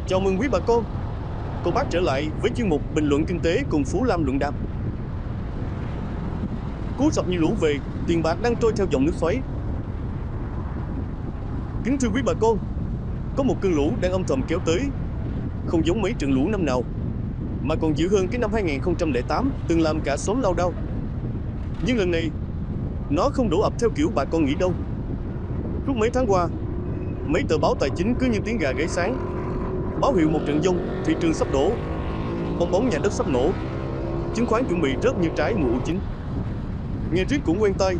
Chào mừng quý bà con, cô bác trở lại với chuyên mục bình luận kinh tế cùng Phú Lam luận đàm. Cú sập như lũ về, tiền bạc đang trôi theo dòng nước xoáy. Kính thưa quý bà con, có một cơn lũ đang âm thầm kéo tới, không giống mấy trận lũ năm nào, mà còn dữ hơn cái năm 2008 từng làm cả xóm lao đao. Nhưng lần này, nó không đổ ập theo kiểu bà con nghĩ đâu. Suốt mấy tháng qua, mấy tờ báo tài chính cứ như tiếng gà gáy sáng, báo hiệu một trận giông, thị trường sắp đổ, bong bóng nhà đất sắp nổ, chứng khoán chuẩn bị rớt như trái mùa U9. Nghe riết cũng quen tai,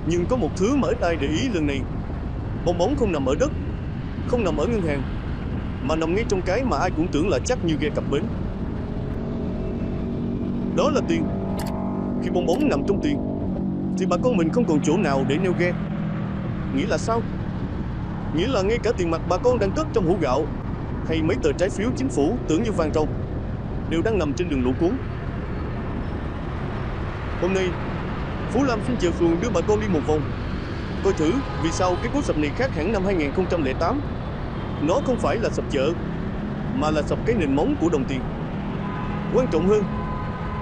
nhưng có một thứ mà ít ai để ý lần này. Bong bóng không nằm ở đất, không nằm ở ngân hàng, mà nằm ngay trong cái mà ai cũng tưởng là chắc như ghe cập bến. Đó là tiền. Khi bong bóng nằm trong tiền, thì bà con mình không còn chỗ nào để neo ghe. Nghĩa là sao? Nghĩa là ngay cả tiền mặt bà con đang cất trong hũ gạo, hay mấy tờ trái phiếu chính phủ tưởng như vàng ròng, đều đang nằm trên đường lũ cuốn. Hôm nay, Phú Lam xin chèo xuồng đưa bà con đi một vòng, coi thử vì sao cái cú sập này khác hẳn năm 2008. Nó không phải là sập chợ, mà là sập cái nền móng của đồng tiền. Quan trọng hơn,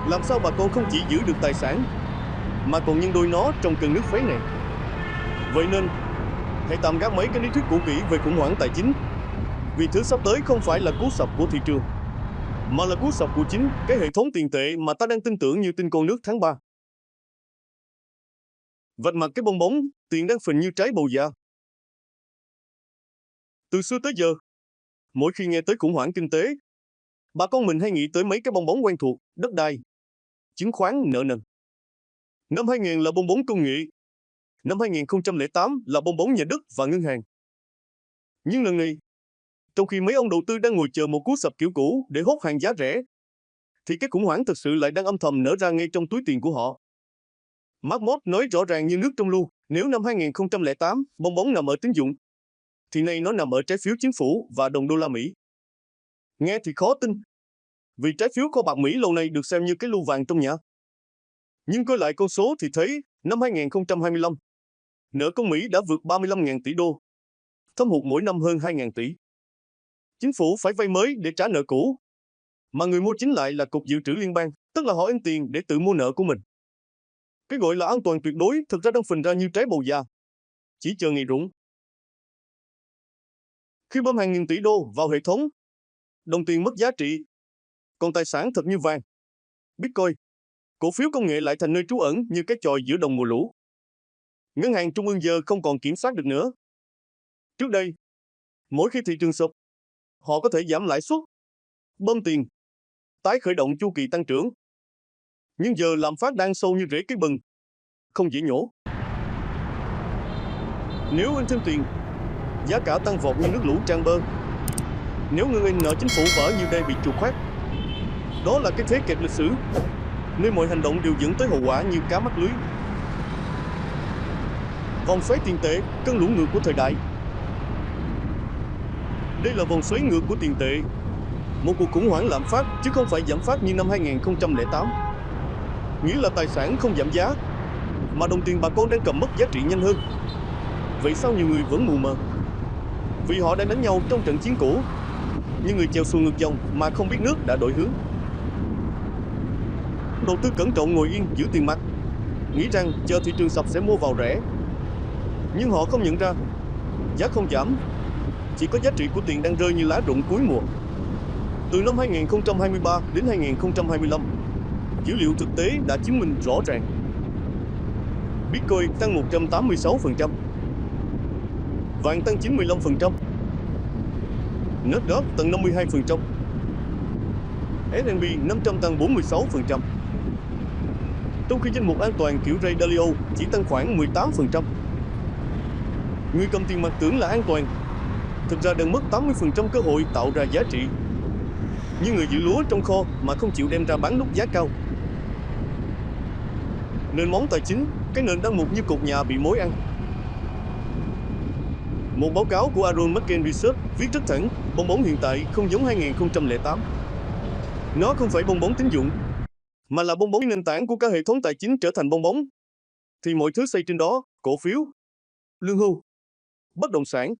làm sao bà con không chỉ giữ được tài sản, mà còn nhân đôi nó trong cơn nước xoáy này. Vậy nên, hãy tạm gác mấy cái lý thuyết cũ kỹ về khủng hoảng tài chính, vì thứ sắp tới không phải là cú sập của thị trường, mà là cú sập của chính cái hệ thống tiền tệ mà ta đang tin tưởng như tin con nước tháng 3. Vạch mặt cái bong bóng, tiền đang phình như trái bầu dạ. Từ xưa tới giờ, mỗi khi nghe tới khủng hoảng kinh tế, bà con mình hay nghĩ tới mấy cái bong bóng quen thuộc: đất đai, chứng khoán, nợ nần. Năm 2000 là bong bóng công nghệ, năm 2008 là bong bóng nhà đất và ngân hàng. Nhưng lần này, trong khi mấy ông đầu tư đang ngồi chờ một cú sập kiểu cũ để hốt hàng giá rẻ, thì cái khủng hoảng thực sự lại đang âm thầm nở ra ngay trong túi tiền của họ. Mark Moss nói rõ ràng như nước trong lu, nếu năm 2008 bong bóng nằm ở tín dụng, thì nay nó nằm ở trái phiếu chính phủ và đồng đô la Mỹ. Nghe thì khó tin, vì trái phiếu kho bạc Mỹ lâu nay được xem như cái lu vàng trong nhà. Nhưng coi lại con số thì thấy, năm 2025, nợ công Mỹ đã vượt 35.000 tỷ đô, thâm hụt mỗi năm hơn 2.000 tỷ. Chính phủ phải vay mới để trả nợ cũ, mà người mua chính lại là Cục Dự trữ Liên bang, tức là họ in tiền để tự mua nợ của mình. Cái gọi là an toàn tuyệt đối thực ra đang phình ra như trái bầu già, chỉ chờ ngày rụng. Khi bơm hàng nghìn tỷ đô vào hệ thống, đồng tiền mất giá trị, còn tài sản thật như vàng, Bitcoin, cổ phiếu công nghệ lại thành nơi trú ẩn như cái chòi giữa đồng mùa lũ. Ngân hàng trung ương giờ không còn kiểm soát được nữa. Trước đây, mỗi khi thị trường sụp, họ có thể giảm lãi suất, bơm tiền, tái khởi động chu kỳ tăng trưởng. Nhưng giờ lạm phát đang sâu như rễ cây bần, không dễ nhổ. Nếu in thêm tiền, giá cả tăng vọt như nước lũ tràn bờ. Nếu ngân in nợ chính phủ vỡ như đê bị trục khoét. Đó là cái thế kẹt lịch sử, nơi mọi hành động đều dẫn tới hậu quả như cá mắc lưới. Vòng xoáy tiền tệ, cơn lũ ngược của thời đại. Đây là vòng xoáy ngược của tiền tệ, một cuộc khủng hoảng lạm phát chứ không phải giảm phát như năm 2008. Nghĩa là tài sản không giảm giá, mà đồng tiền bà con đang cầm mất giá trị nhanh hơn. Vậy sao nhiều người vẫn mù mờ? Vì họ đang đánh nhau trong trận chiến cũ, như người chèo xuồng ngược dòng mà không biết nước đã đổi hướng. Đầu tư cẩn trọng ngồi yên giữ tiền mặt, nghĩ rằng chờ thị trường sập sẽ mua vào rẻ. Nhưng họ không nhận ra, giá không giảm, chỉ có giá trị của tiền đang rơi như lá rụng cuối mùa. Từ năm 2023 đến 2025, dữ liệu thực tế đã chứng minh rõ ràng. Bitcoin tăng 186%, vàng tăng 95%, Nasdaq tăng 52%, S&P 500 tăng 46%. Trong khi danh mục an toàn kiểu Ray Dalio chỉ tăng khoảng 18%. Người cầm tiền mặt tưởng là an toàn, thực ra đang mất 80% cơ hội tạo ra giá trị. Như người giữ lúa trong kho mà không chịu đem ra bán lúc giá cao. Nền móng tài chính, cái nền đang mục như cột nhà bị mối ăn. Một báo cáo của Aaron McCann Research viết rất thẳng, bong bóng hiện tại không giống 2008. Nó không phải bong bóng tín dụng, mà là bong bóng nền tảng của cả hệ thống tài chính trở thành bong bóng. Thì mọi thứ xây trên đó, cổ phiếu, lương hưu, bất động sản,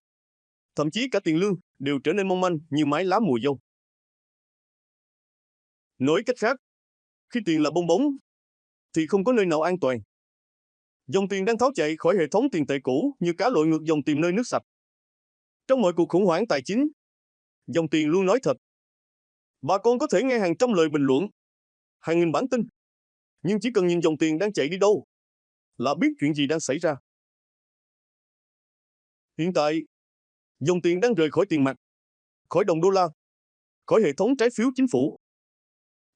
Thậm chí cả tiền lương đều trở nên mong manh như mái lá mùa dâu. Nói cách khác, khi tiền là bong bóng, thì không có nơi nào an toàn. Dòng tiền đang tháo chạy khỏi hệ thống tiền tệ cũ như cá lội ngược dòng tìm nơi nước sạch. Trong mọi cuộc khủng hoảng tài chính, dòng tiền luôn nói thật. Bà con có thể nghe hàng trăm lời bình luận, hàng nghìn bản tin, nhưng chỉ cần nhìn dòng tiền đang chạy đi đâu là biết chuyện gì đang xảy ra. Hiện tại, dòng tiền đang rời khỏi tiền mặt, khỏi đồng đô la, khỏi hệ thống trái phiếu chính phủ.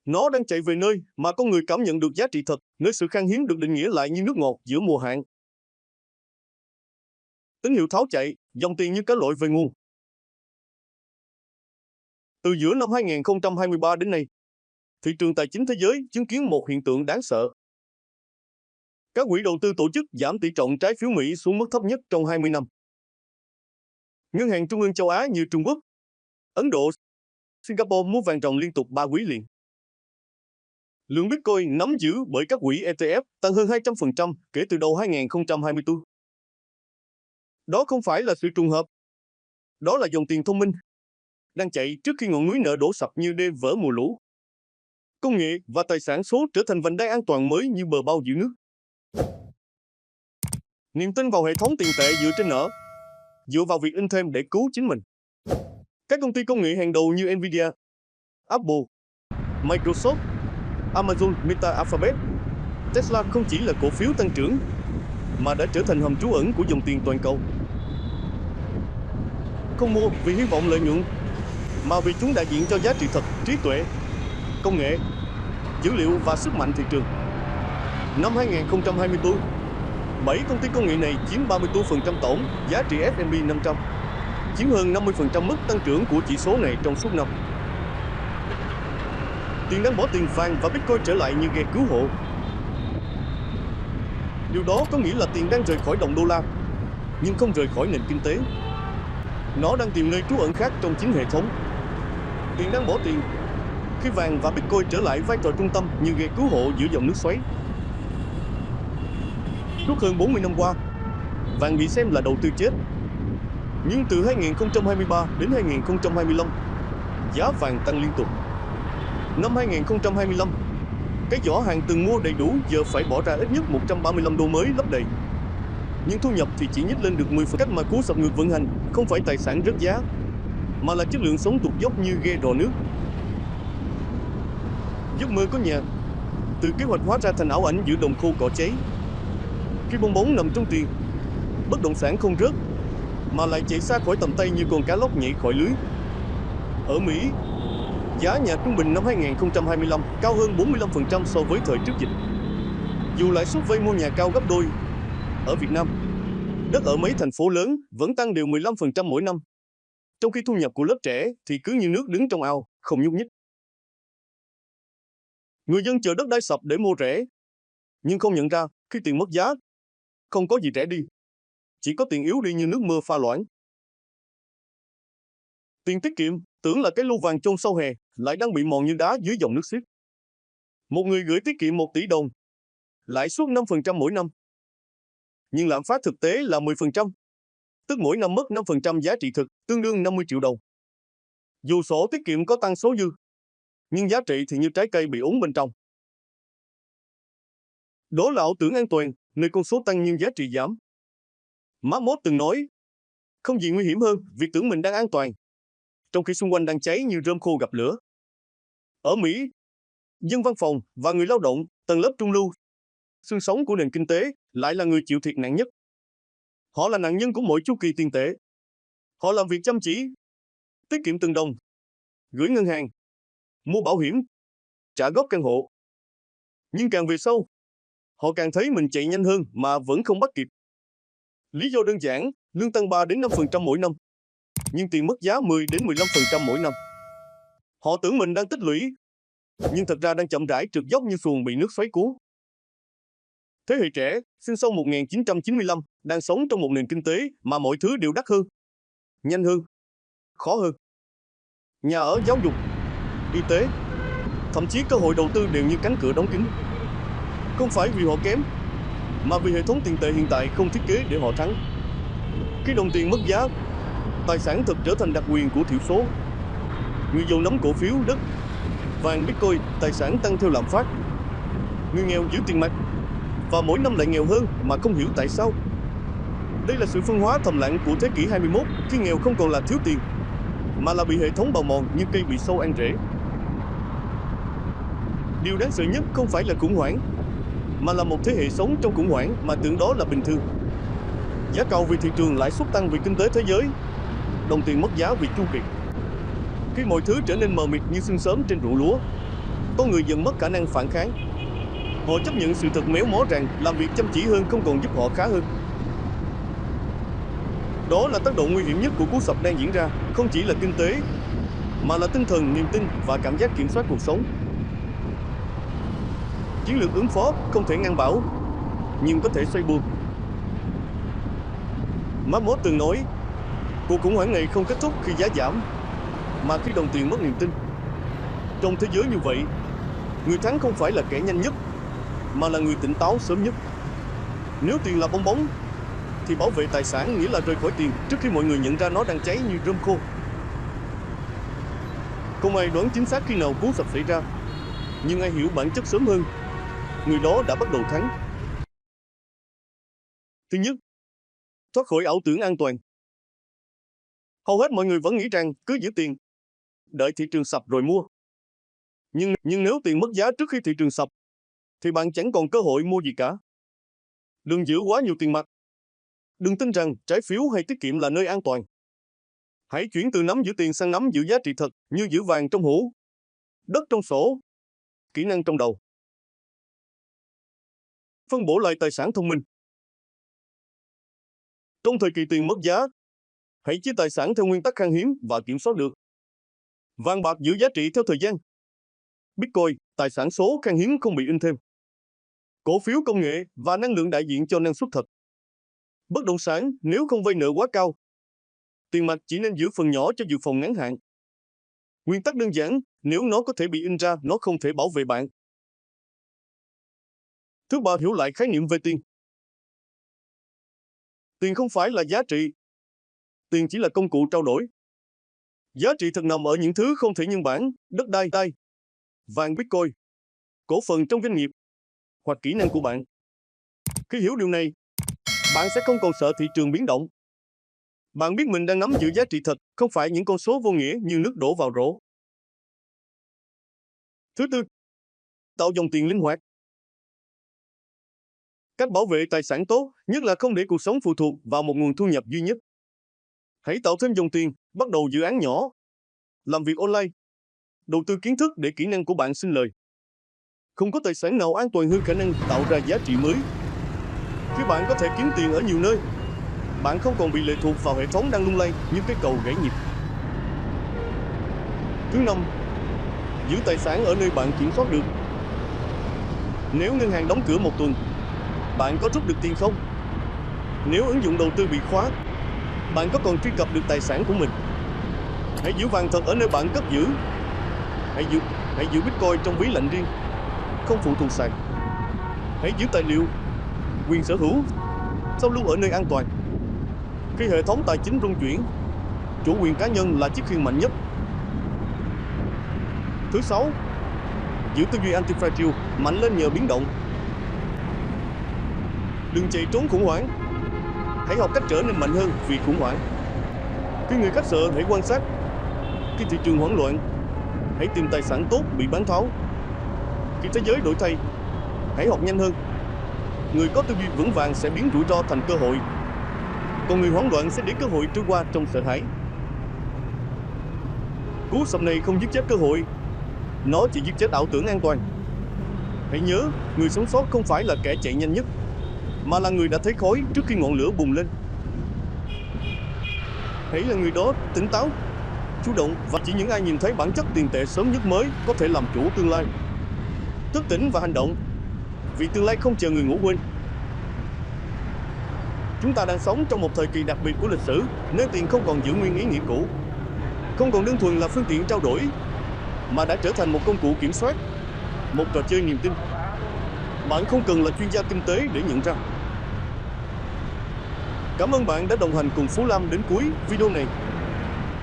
Nó đang chạy về nơi mà con người cảm nhận được giá trị thật, nơi sự khan hiếm được định nghĩa lại như nước ngọt giữa mùa hạn. Tín hiệu tháo chạy, dòng tiền như cá lội về nguồn. Từ giữa năm 2023 đến nay, thị trường tài chính thế giới chứng kiến một hiện tượng đáng sợ. Các quỹ đầu tư tổ chức giảm tỷ trọng trái phiếu Mỹ xuống mức thấp nhất trong 20 năm. Ngân hàng trung ương châu Á như Trung Quốc, Ấn Độ, Singapore mua vàng ròng liên tục 3 quý liền. Lượng Bitcoin nắm giữ bởi các quỹ ETF tăng hơn 200% kể từ đầu 2024. Đó không phải là sự trùng hợp. Đó là dòng tiền thông minh đang chạy trước khi ngọn núi nợ đổ sập như đê vỡ mùa lũ. Công nghệ và tài sản số trở thành vành đai an toàn mới như bờ bao giữ nước. Niềm tin vào hệ thống tiền tệ dựa trên nợ, dựa vào việc in thêm để cứu chính mình. Các công ty công nghệ hàng đầu như Nvidia, Apple, Microsoft, Amazon, Meta, Alphabet, Tesla không chỉ là cổ phiếu tăng trưởng, mà đã trở thành hầm trú ẩn của dòng tiền toàn cầu. Không mua vì hy vọng lợi nhuận, mà vì chúng đại diện cho giá trị thật, trí tuệ, công nghệ, dữ liệu và sức mạnh thị trường. Năm 2024, 7 công ty công nghệ này chiếm 34% tổng giá trị S&P 500, chiếm hơn 50% mức tăng trưởng của chỉ số này trong suốt năm. Tiền đang bỏ tiền vàng và Bitcoin trở lại như ghe cứu hộ. Điều đó có nghĩa là tiền đang rời khỏi đồng đô la, nhưng không rời khỏi nền kinh tế. Nó đang tìm nơi trú ẩn khác trong chính hệ thống. Tiền đang bỏ tiền khi vàng và Bitcoin trở lại vai trò trung tâm như ghe cứu hộ giữa dòng nước xoáy. Suốt hơn 40 năm qua, vàng bị xem là đầu tư chết. Nhưng từ 2023 đến 2025, giá vàng tăng liên tục. Năm 2025, cái giỏ hàng từng mua đầy đủ giờ phải bỏ ra ít nhất 135 đô mới lấp đầy. Nhưng thu nhập thì chỉ nhích lên được 10%. Cách mà cú sập ngược vận hành không phải tài sản rớt giá, mà là chất lượng sống tụt dốc như ghe rò nước. Giấc mơ có nhà, từ kế hoạch hóa ra thành ảo ảnh giữa đồng khô cỏ cháy. Khi bong bóng nằm trong tiền, bất động sản không rớt, mà lại chạy xa khỏi tầm tay như con cá lóc nhảy khỏi lưới. Ở Mỹ, giá nhà trung bình năm 2025 cao hơn 45% so với thời trước dịch. Dù lãi suất vay mua nhà cao gấp đôi, ở Việt Nam, đất ở mấy thành phố lớn vẫn tăng đều 15% mỗi năm. Trong khi thu nhập của lớp trẻ thì cứ như nước đứng trong ao, không nhúc nhích. Người dân chờ đất đai sập để mua rẻ, nhưng không nhận ra khi tiền mất giá, không có gì rẻ đi. Chỉ có tiền yếu đi như nước mưa pha loãng. Tiền tiết kiệm tưởng là cái lu vàng chôn sâu hè, lại đang bị mòn như đá dưới dòng nước xiết. Một người gửi tiết kiệm 1 tỷ đồng, lãi suất 5% mỗi năm. Nhưng lạm phát thực tế là 10%, tức mỗi năm mất 5% giá trị thực, tương đương 50 triệu đồng. Dù sổ tiết kiệm có tăng số dư, nhưng giá trị thì như trái cây bị úng bên trong. Đó là ảo tưởng an toàn, nơi con số tăng nhưng giá trị giảm. Mark Moss từng nói, không gì nguy hiểm hơn việc tưởng mình đang an toàn, trong khi xung quanh đang cháy như rơm khô gặp lửa. Ở Mỹ, dân văn phòng và người lao động, tầng lớp trung lưu, xương sống của nền kinh tế, lại là người chịu thiệt nặng nhất. Họ là nạn nhân của mỗi chu kỳ tiền tệ. Họ làm việc chăm chỉ, tiết kiệm từng đồng, gửi ngân hàng, mua bảo hiểm, trả góp căn hộ. Nhưng càng về sau, họ càng thấy mình chạy nhanh hơn mà vẫn không bắt kịp. Lý do đơn giản, lương tăng 3 đến 5% mỗi năm, nhưng tiền mất giá 10 đến 15% mỗi năm. Họ tưởng mình đang tích lũy, nhưng thật ra đang chậm rãi trượt dốc như xuồng bị nước xoáy cuốn. Thế hệ trẻ, sinh sau 1995, đang sống trong một nền kinh tế mà mọi thứ đều đắt hơn, nhanh hơn, khó hơn. Nhà ở, giáo dục, y tế, thậm chí cơ hội đầu tư đều như cánh cửa đóng kín. Không phải vì họ kém, mà vì hệ thống tiền tệ hiện tại không thiết kế để họ thắng. Khi đồng tiền mất giá, Tài sản thực trở thành đặc quyền của thiểu số. Người giàu nắm cổ phiếu, đất, vàng, Bitcoin, tài sản tăng theo lạm phát. Người nghèo giữ tiền mặt và mỗi năm lại nghèo hơn mà không hiểu tại sao. Đây là sự phân hóa thầm lặng của thế kỷ 21, khi nghèo không còn là thiếu tiền, mà là bị hệ thống bào mòn như cây bị sâu ăn rễ. Điều đáng sợ nhất không phải là khủng hoảng, mà là một thế hệ sống trong khủng hoảng mà tưởng đó là bình thường. Giá cầu vì thị trường, lãi suất tăng vì kinh tế thế giới, đồng tiền mất giá vì chu kỳ. Khi mọi thứ trở nên mờ mịt như sương sớm trên ruộng lúa, con người dần mất khả năng phản kháng. Họ chấp nhận sự thật méo mó rằng làm việc chăm chỉ hơn không còn giúp họ khá hơn. Đó là tác động nguy hiểm nhất của cú sập đang diễn ra, không chỉ là kinh tế, mà là tinh thần, niềm tin và cảm giác kiểm soát cuộc sống. Chiến lược ứng phó không thể ngăn bão, nhưng có thể xoay buông. Marmot từng nói, cuộc khủng hoảng này không kết thúc khi giá giảm, mà khi đồng tiền mất niềm tin. Trong thế giới như vậy, người thắng không phải là kẻ nhanh nhất, mà là người tỉnh táo sớm nhất. Nếu tiền là bong bóng, thì bảo vệ tài sản nghĩa là rời khỏi tiền trước khi mọi người nhận ra nó đang cháy như rơm khô. Không ai đoán chính xác khi nào cú sập xảy ra, nhưng ai hiểu bản chất sớm hơn, người đó đã bắt đầu thắng. Thứ nhất, thoát khỏi ảo tưởng an toàn. Hầu hết mọi người vẫn nghĩ rằng cứ giữ tiền, đợi thị trường sập rồi mua. Nhưng nếu tiền mất giá trước khi thị trường sập, thì bạn chẳng còn cơ hội mua gì cả. Đừng giữ quá nhiều tiền mặt. Đừng tin rằng trái phiếu hay tiết kiệm là nơi an toàn. Hãy chuyển từ nắm giữ tiền sang nắm giữ giá trị thật, như giữ vàng trong hũ, đất trong sổ, kỹ năng trong đầu. Phân bổ lại tài sản thông minh. Trong thời kỳ tiền mất giá, hãy chia tài sản theo nguyên tắc khan hiếm và kiểm soát được. Vàng bạc giữ giá trị theo thời gian. Bitcoin, tài sản số khan hiếm không bị in thêm. Cổ phiếu công nghệ và năng lượng đại diện cho năng suất thật. Bất động sản nếu không vay nợ quá cao. Tiền mặt chỉ nên giữ phần nhỏ cho dự phòng ngắn hạn. Nguyên tắc đơn giản, nếu nó có thể bị in ra, nó không thể bảo vệ bạn. Thứ ba, hiểu lại khái niệm về tiền. Tiền không phải là giá trị. Tiền chỉ là công cụ trao đổi. Giá trị thật nằm ở những thứ không thể nhân bản, đất đai, vàng, Bitcoin, cổ phần trong doanh nghiệp, hoặc kỹ năng của bạn. Khi hiểu điều này, bạn sẽ không còn sợ thị trường biến động. Bạn biết mình đang nắm giữ giá trị thật, không phải những con số vô nghĩa như nước đổ vào rổ. Thứ tư, tạo dòng tiền linh hoạt. Cách bảo vệ tài sản tốt nhất là không để cuộc sống phụ thuộc vào một nguồn thu nhập duy nhất. Hãy tạo thêm dòng tiền, bắt đầu dự án nhỏ, làm việc online, đầu tư kiến thức để kỹ năng của bạn sinh lời. Không có tài sản nào an toàn hơn khả năng tạo ra giá trị mới. Khi bạn có thể kiếm tiền ở nhiều nơi, bạn không còn bị lệ thuộc vào hệ thống đang lung lay như cái cầu gãy nhịp. Thứ năm, giữ tài sản ở nơi bạn kiểm soát được. Nếu ngân hàng đóng cửa một tuần, bạn có rút được tiền không? Nếu ứng dụng đầu tư bị khóa, bạn có còn truy cập được tài sản của mình? Hãy giữ vàng thật ở nơi bạn cất giữ. Hãy giữ Bitcoin trong ví lạnh riêng, không phụ thuộc sàn. Hãy giữ tài liệu, quyền sở hữu, sao lưu ở nơi an toàn. Khi hệ thống tài chính rung chuyển, chủ quyền cá nhân là chiếc khiên mạnh nhất. Thứ sáu, giữ tư duy anti-fragile, mạnh lên nhờ biến động. Đừng chạy trốn khủng hoảng. Hãy học cách trở nên mạnh hơn vì khủng hoảng. Khi người khác sợ, hãy quan sát. Khi thị trường hoảng loạn, hãy tìm tài sản tốt bị bán tháo. Khi thế giới đổi thay, hãy học nhanh hơn. Người có tư duy vững vàng sẽ biến rủi ro thành cơ hội, còn người hoảng loạn sẽ để cơ hội trôi qua trong sợ hãi. Cú sập này không giết chết cơ hội, nó chỉ giết chết ảo tưởng an toàn. Hãy nhớ, người sống sót không phải là kẻ chạy nhanh nhất, mà là người đã thấy khói trước khi ngọn lửa bùng lên. Hãy là người đó tỉnh táo, chủ động, và chỉ những ai nhìn thấy bản chất tiền tệ sớm nhất mới có thể làm chủ tương lai. Thức tỉnh và hành động, vì tương lai không chờ người ngủ quên. Chúng ta đang sống trong một thời kỳ đặc biệt của lịch sử, nơi tiền không còn giữ nguyên ý nghĩa cũ, không còn đơn thuần là phương tiện trao đổi, mà đã trở thành một công cụ kiểm soát, một trò chơi niềm tin. Bạn không cần là chuyên gia kinh tế để nhận ra. Cảm ơn bạn đã đồng hành cùng Phú Lam đến cuối video này.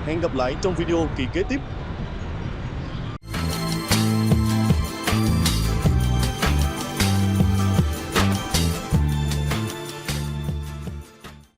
Hẹn gặp lại trong video kỳ kế tiếp.